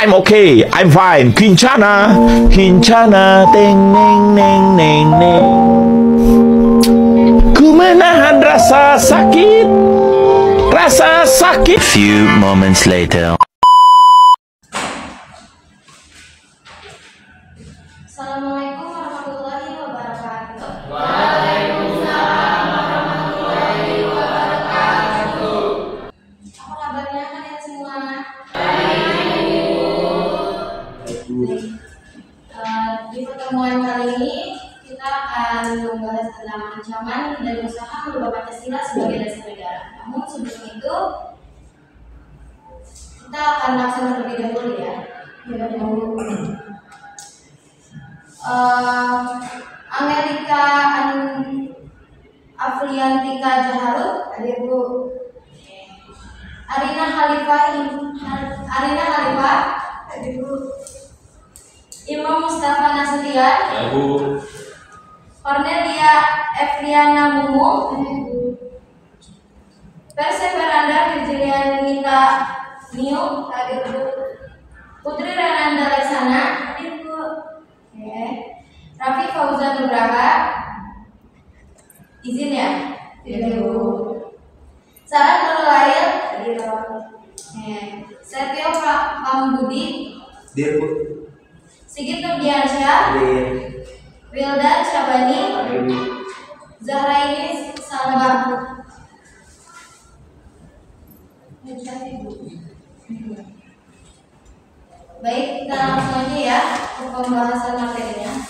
I'm okay, I'm fine. Kincana, kincana, teng neng neng neng neng. Ku menahan rasa sakit, rasa sakit. Few moments later. Assalamualaikum warahmatullahi wabarakatuh. Waalaikumsalam warahmatullahi wabarakatuh. Apa kabarnya kalian semua? Di pertemuan kali ini kita akan membahas tentang ancaman dan usaha merubah Pancasila sebagai dasar negara. Namun sebelum itu kita akan laksanakan terlebih dahulu ya. Amerika Afriantika Jaharut, hadir Bu. Arina Khalifah, hadir Bu. Imam Mustafa Nasution, Ya Bu. Cornelia Efriana Mumu, Perseveranda Virgilia Nita Niu, hadir Bu. Putri Renanda Leksana, hadir Bu. Raffi Fauzan Nugraha, izin ya, hadir Bu. Sarah Nurul Lail, hadir Bu. Setio Pambudi, Dir Bu. Sigit Nurdiansyah, Dir. Wildan Syabani, Hadir Bu. Zahrainis Salma. Baik, kita langsung aja ya ke pembahasan materinya.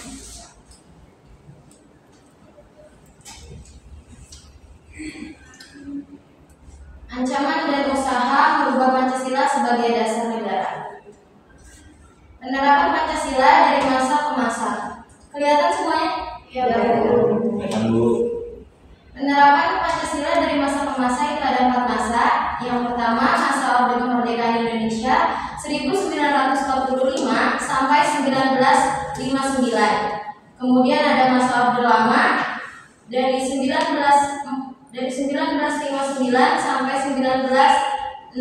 Ancaman dan usaha merubah Pancasila sebagai dasar negara. Penerapan Pancasila dari masa ke masa. Kelihatan semuanya? Ya, Bu. Ya Bu. Penerapan Pancasila dari masa ke masa itu ada 4 masa. Yang pertama, masa Orde Kemerdekaan Indonesia 1945 sampai 1959. Kemudian ada masa Orde Lama dari 1959 sampai 1966.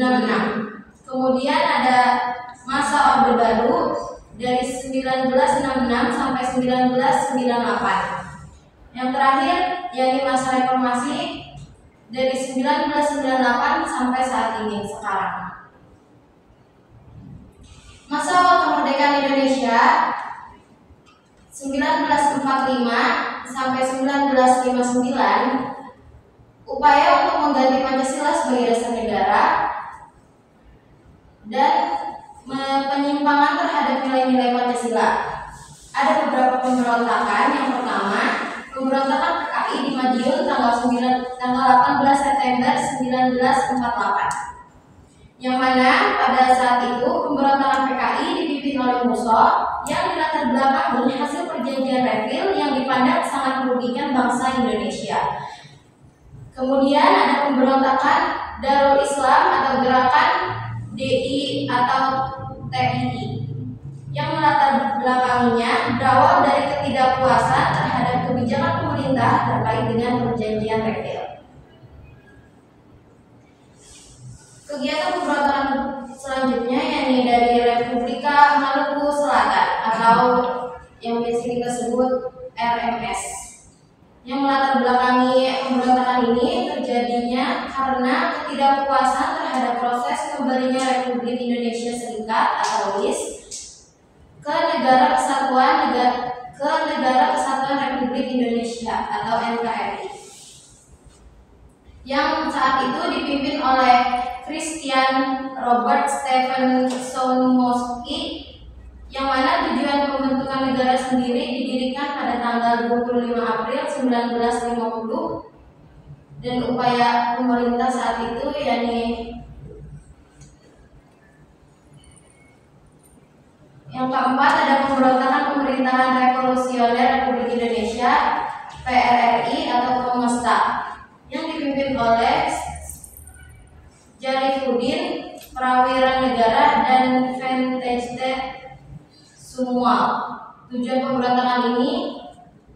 Kemudian ada masa Orde Baru dari 1966 sampai 1998. Yang terakhir yakni masa reformasi dari 1998 sampai saat ini sekarang. Masa awal kemerdekaan Indonesia 1945 sampai 1959, upaya untuk mengganti Pancasila sebagai dasar negara dan penyimpangan terhadap nilai-nilai Pancasila. Ada beberapa pemberontakan. Yang pertama, pemberontakan PKI di Madiun tanggal 18 September 1948. Yang mana pada saat itu pemberontakan PKI dipimpin oleh Musso yang dilatar belakang oleh hasil perjanjian Reville yang dipandang sangat merugikan bangsa Indonesia. Kemudian ada pemberontakan Darul Islam atau Gerakan DI atau TII yang melatar belakanginya berawal dari ketidakpuasan terhadap kebijakan pemerintah terkait dengan perjanjian Reville. Kegiatan pemberontakan selanjutnya yakni dari Republika Maluku Selatan atau yang biasa kita sebut RMS. Yang melatar belakangi pemberontakan ini terjadinya karena ketidakpuasan terhadap proses kembalinya Republik Indonesia Serikat atau WIS ke Negara Kesatuan Republik Indonesia atau NKRI, yang saat itu dipimpin oleh Christian Robert Stephen Soumowski, yang mana tujuan pembentukan negara sendiri didirikan pada tanggal 25 April 1950 dan upaya pemerintah saat itu, yakni yang keempat ada pemberontakan pemerintahan revolusioner Republik Indonesia PRRI atau Pemesta yang dipimpin oleh Jarifuddin Prawira Negara dan Venteste Sumual. Tujuan pemberontakan ini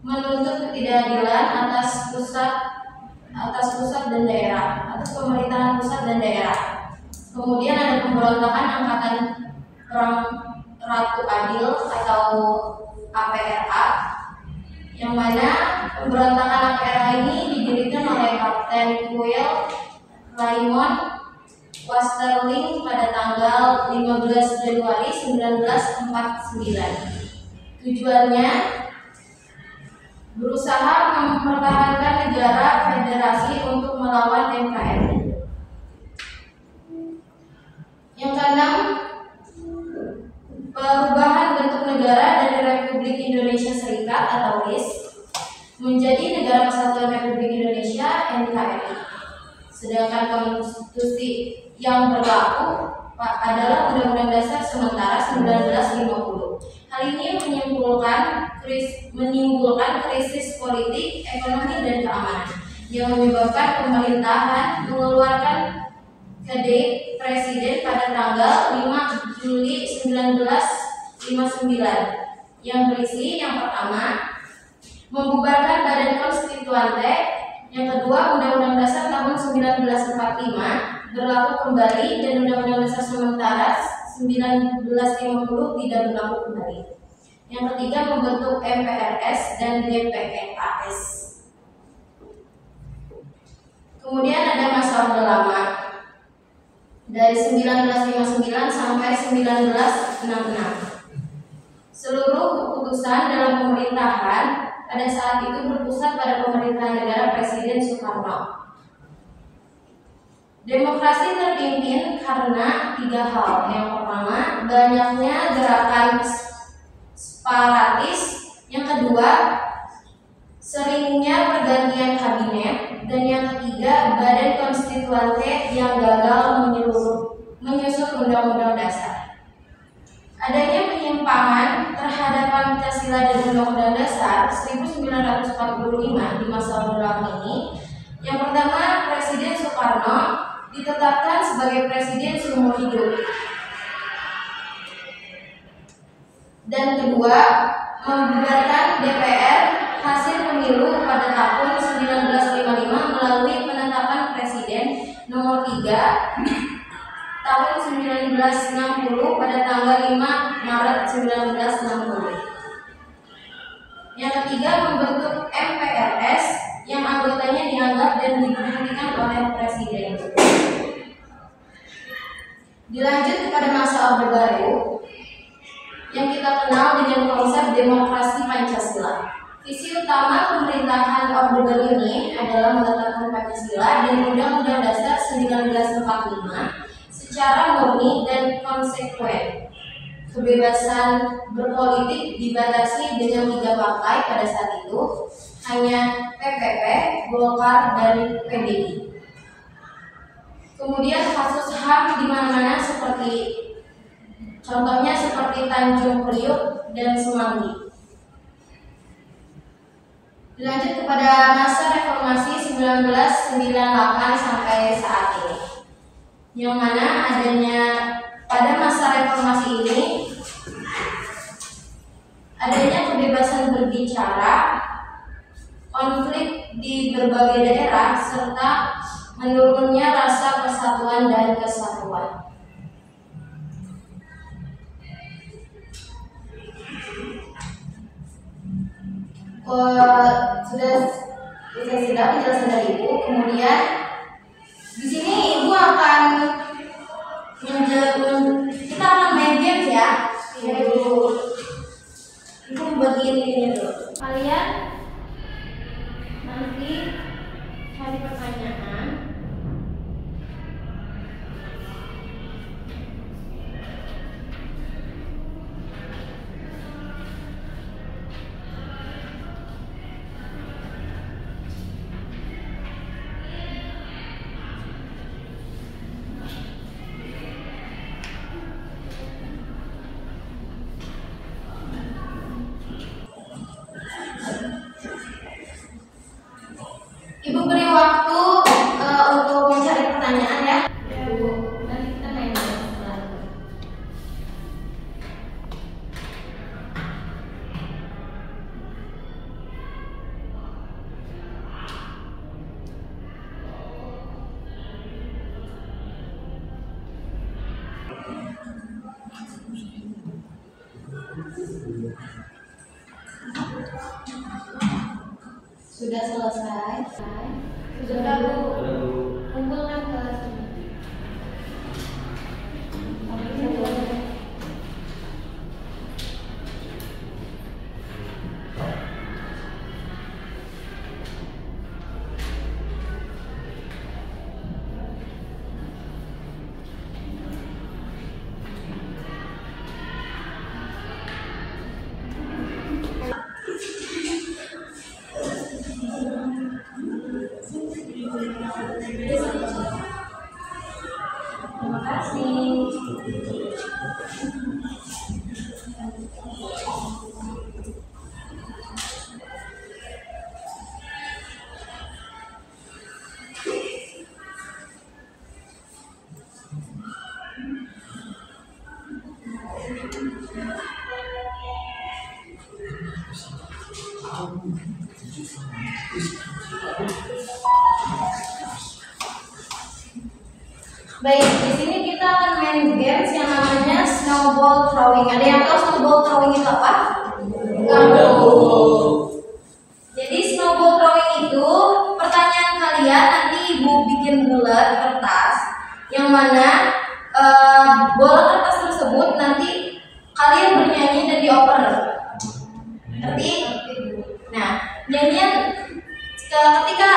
menuntut ketidakadilan atas pusat dan daerah, atas pemerintahan pusat dan daerah. Kemudian ada pemberontakan Angkatan Perang Ratu Adil atau APRA, yang mana pemberontakan APRA ini didirikan oleh Kapten Kuil Raymond Westerling pada tanggal 15 Januari 1949. Tujuannya berusaha mempertahankan negara federasi untuk melawan NKRI. Yang keenam, perubahan bentuk negara dari Republik Indonesia Serikat atau RIS menjadi Negara Kesatuan Republik Indonesia NKRI. Sedangkan konstitusi yang berlaku adalah Undang-Undang Dasar Sementara 1950. Hal ini menimbulkan krisis politik, ekonomi, dan keamanan yang menyebabkan pemerintahan mengeluarkan Kedai Presiden pada tanggal 5 Juli 1959 yang berisi yang pertama membubarkan Badan Konstituante, yang kedua Undang-Undang Dasar tahun 1945 berlaku kembali dan Undang-Undang Dasar Sementara 1950 tidak berlaku kembali. Yang ketiga membentuk MPRS dan DPRAS. Kemudian ada masa Orde Lama dari 1959 sampai 1966. Seluruh keputusan dalam pemerintahan pada saat itu berpusat pada pemerintahan negara Presiden Soekarno. Demokrasi terpimpin karena tiga hal. Yang pertama, banyaknya gerakan separatis. Yang kedua, seringnya pergantian kabinet. Dan yang ketiga, Badan Konstituante yang gagal menyusun Undang-Undang Dasar. Adanya penyimpangan terhadap Pancasila dan Undang-Undang Dasar 1945 di masa Orde Lama ini. Yang pertama, Presiden Soekarno ditetapkan sebagai presiden seumur hidup. Dan kedua, membubarkan DPR hasil pemilu pada tahun 1955 melalui penetapan Presiden nomor 3 tahun 1960 pada tanggal 5 Maret 1960. Yang ketiga, membentuk MPRS yang anggotanya dianggap dan diberhentikan oleh Presiden. Dilanjut kepada masa Orde Baru yang kita kenal dengan konsep demokrasi Pancasila. Visi utama pemerintahan Orde Baru ini adalah menetapkan Pancasila dan Undang-Undang Dasar 1945 secara murni dan konsekuen. Kebebasan berpolitik dibatasi dengan 3 partai pada saat itu, hanya PPP, Golkar, dan PDI. Kemudian kasus HAM di mana-mana contohnya seperti Tanjung Priuk dan Semanggi. Dilanjut kepada masa reformasi 1998 sampai saat ini, yang mana pada masa reformasi ini adanya kebebasan berbicara, konflik di berbagai daerah, serta menurunnya rasa persatuan dan kesatuan. Sudah penjelasan dari Ibu. Kemudian di sini Ibu akan kita akan main games ya. Ibu bagian ini tuh. Kalian nanti cari pertanyaan. Ibu beri waktu untuk mencari pertanyaan ya. Ibu, nanti kita main sebentar. Sudah selesai? Sudah Bu. Kumpulkan ke sini. Terima kasih. Baik, di sini kita akan main games yang namanya snowball throwing. Ada yang tahu snowball throwing itu apa? Jadi snowball throwing itu pertanyaan kalian nanti ibu bikin bulat kertas, yang mana bola kertas tersebut nanti kalian bernyanyi dan dioper. Ngerti? Nah, nyanyian ketika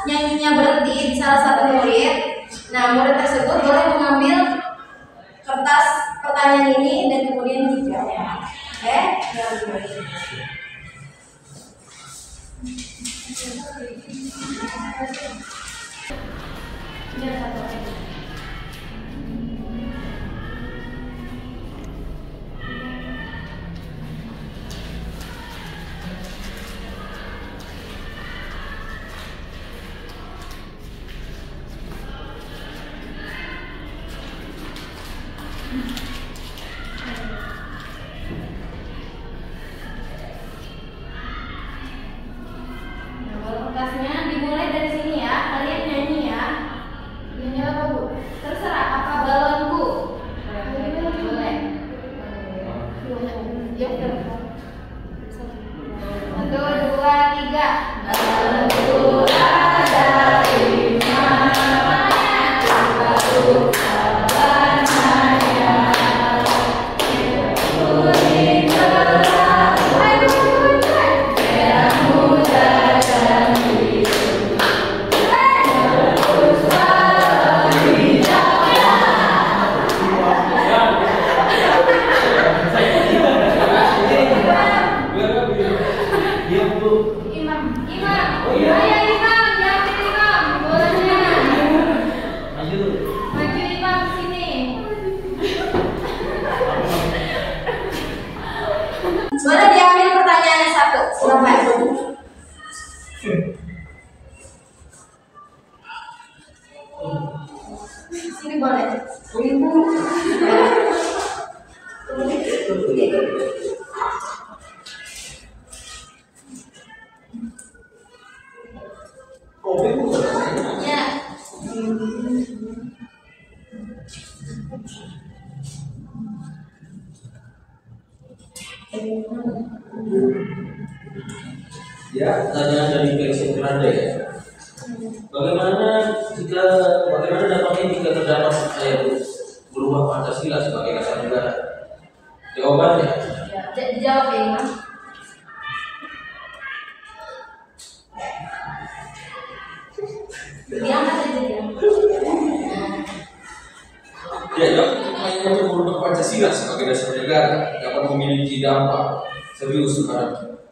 nyanyinya berhenti di salah satu murid. Nah, murid tersebut boleh mengambil kertas pertanyaan ini dan kemudian dijawab. Oke? Kertasnya dimulai dari sini ya, kalian nyanyi ya. Nyanyi apa Bu? Terserah, apa balonku? Boleh. Yuk, 1, 2, 3. Balonku ada di mana? Baru kabarnya. Kuning cerah, merah muda. Boleh diambil pertanyaannya satu, silakan. Sini boleh. Ya. Ya, pertanyaan dari Flexi Grande ya. Bagaimana dampaknya jika terdapat berubah Pancasila sebagai dasar negara? Jawabannya? Dijawab ya, Imam. Diangkat aja dia. Ya, hanya berubah Pancasila sebagai dasar negara dapat memiliki dampak serius terhadap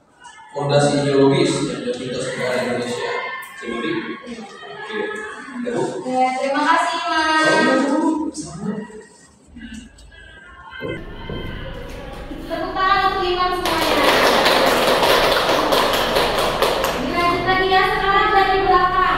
fondasi ideologis dan identitas negara Indonesia sendiri. Ya, terima kasih, Imam. Tepuk tangan untuk Imam semuanya. Dilanjut lagi ya, sekarang dari belakang.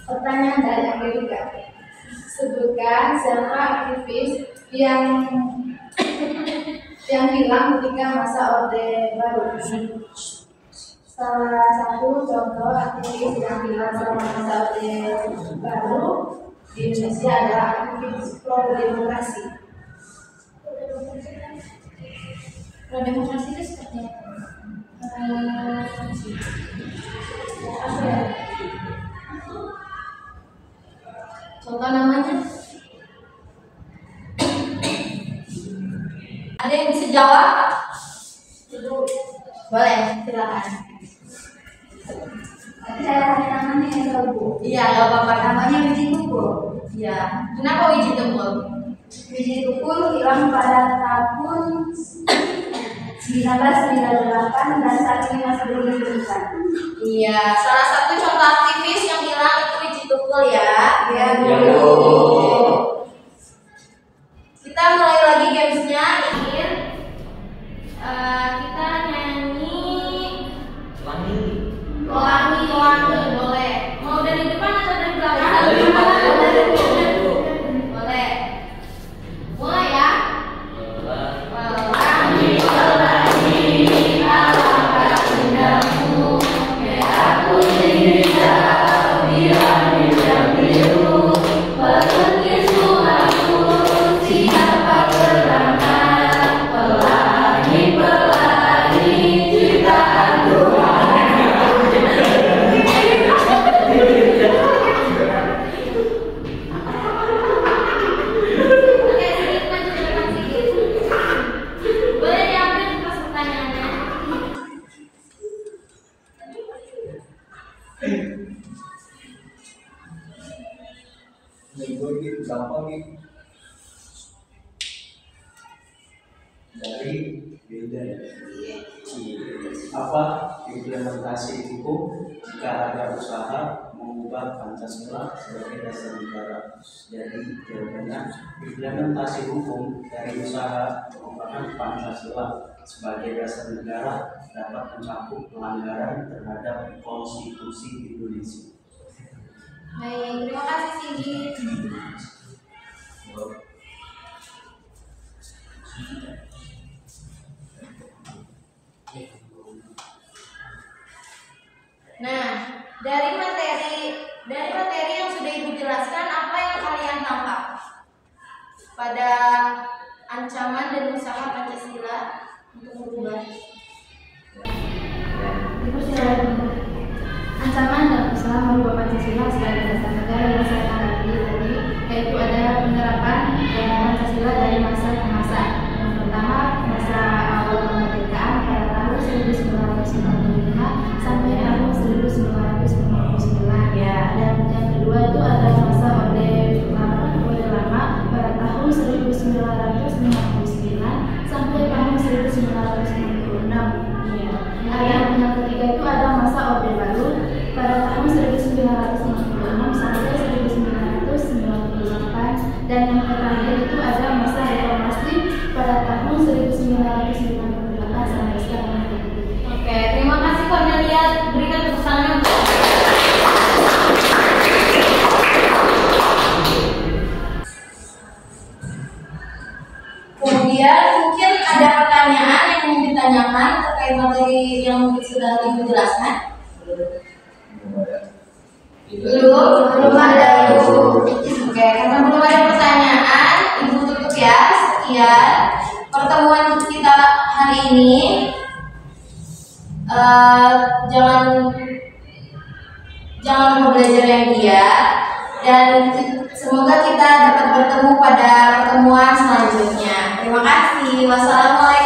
Pertanyaan dari Amerika. Sebutkan siapa aktivis yang hilang ketika masa Orde Baru. Salah satu contoh aktivis yang hilang selama masa Orde Baru di Indonesia adalah aktivis pro demokrasi. Pro demokrasi itu seperti apa ya? Contoh namanya? Ada yang bisa jawab? Boleh, silakan. Saya namanya yang tahu, Bu. Iya, nggak apa-apa. Namanya Wiji Tukul. Iya. Kenapa Wiji Tukul? Wiji Tukul hilang pada tahun 1998 dan saat ini masih belum ditemukan. Iya, salah satu contoh aktivis yang hilang itu Wiji Tukul ya. Iya, Bu. Kita mulai lagi gamesnya. Ingin kita nyanyi Pelangi boleh. Mau dari depan atau dari belakang? Dari depan. Boleh. Mulai ya. Pelangi, alangkah indahmu, merah putih hijau, biru biru, berlukis bungaku, siapa berangkat, pelangi jutaan Tuhan. Oke, sedikit maju ke depan sedikit. Boleh diambil pas pertanyaannya. Dari beda apa implementasi hukum jika ada usaha mengubah Pancasila sebagai dasar negara. Jadi jawabannya implementasi hukum dari usaha mengubah Pancasila sebagai dasar negara dapat mencakup pelanggaran terhadap konstitusi Indonesia. Baik, terima kasih Sigit. Nah, dari materi yang sudah Ibu jelaskan, apa yang kalian tangkap pada ancaman dan usaha Pancasila untuk berubah? Ibu silakan. Ancaman dan usaha merubah Pancasila sebagai dasar negara yang saya tanggapi tadi, yaitu ada penerapan Pancasila dari masa ke masa. Yang pertama, masa awal kemerdekaan pada tahun 1945 sampai tahun 1959. Ya. Dan yang kedua itu ada masa Orde Lama pada tahun 1959 sampai tahun 1966. Ya. Yang ketiga itu ada masa Orde Baru pada tahun 1966 sampai 1998, dan yang terakhir itu ada masa reformasi pada tahun 1998 sampai sekarang. Oke, terima kasih Cornelia. Berikan tepuk tangan. Kemudian mungkin ada pertanyaan yang mau ditanyakan terkait materi yang sudah Ibu jelaskan. Belum ada Ibu. Oke, karena belum ada pertanyaan, Ibu tutup ya. Sekian pertemuan kita hari ini. Jangan lupa belajar yang giat, dan semoga kita dapat bertemu pada pertemuan selanjutnya. Terima kasih. Wassalamualaikum.